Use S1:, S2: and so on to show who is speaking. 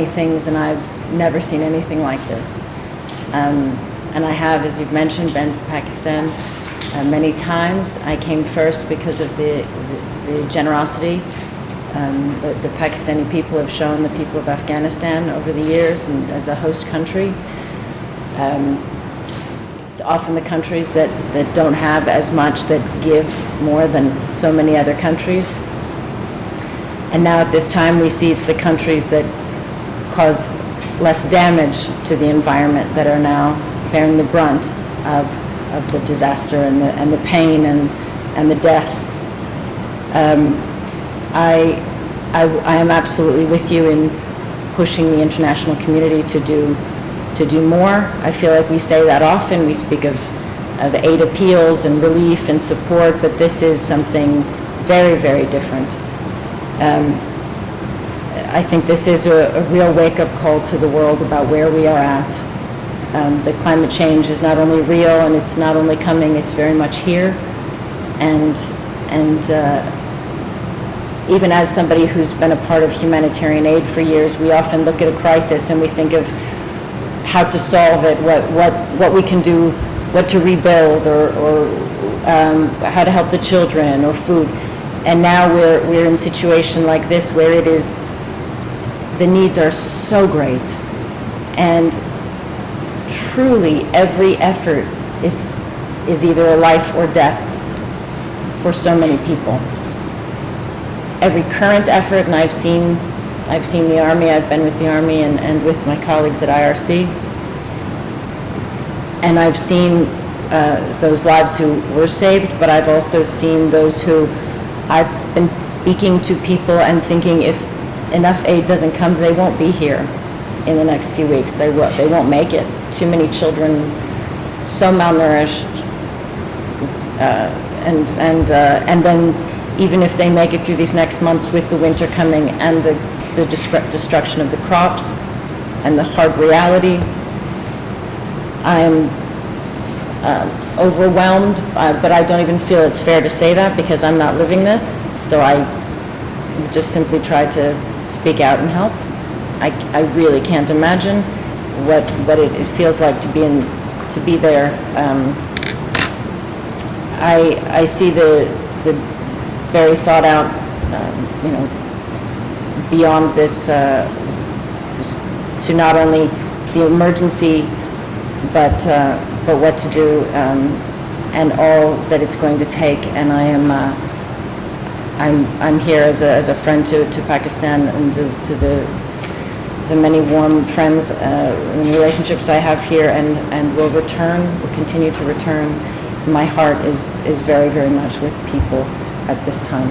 S1: things, and I've never seen anything like this. And I have, as you've mentioned, been to Pakistan many times. I came first because of the generosity the Pakistani people have shown the people of Afghanistan over the years, and as a host country. It's often the countries that don't have as much that give more than so many other countries. And now at this time we see it's the countries that cause less damage to the environment that are now bearing the brunt of the disaster and the pain and the death. I am absolutely with you in pushing the international community to do more. I feel like we say that often. We speak of aid appeals and relief and support, but this is something very, very different. I think this is a real wake-up call to the world about where we are at. The climate change is not only real, and it's not only coming, it's very much here. And even as somebody who's been a part of humanitarian aid for years, we often look at a crisis and we think of how to solve it, what we can do, what to rebuild, or how to help the children, or food. And now we're in a situation like this where it is, the needs are so great, and truly every effort is either a life or death for so many people. Every current effort, and I've seen the Army, I've been with the Army and with my colleagues at IRC, and I've seen those lives who were saved, but I've also seen those who I've been speaking to people and thinking if enough aid doesn't come, they won't be here in the next few weeks. They won't make it. Too many children, so malnourished, and then even if they make it through these next months with the winter coming and the destruction of the crops and the hard reality, I'm overwhelmed, but I don't even feel it's fair to say that because I'm not living this, so I just simply try to speak out and help. I really can't imagine what it feels like to be there. I see the very thought out, beyond this, to not only the emergency, but what to do, and all that it's going to take. And I'm here as a friend to Pakistan and to the many warm friends and relationships I have here, and will continue to return. My heart is very, very much with people at this time.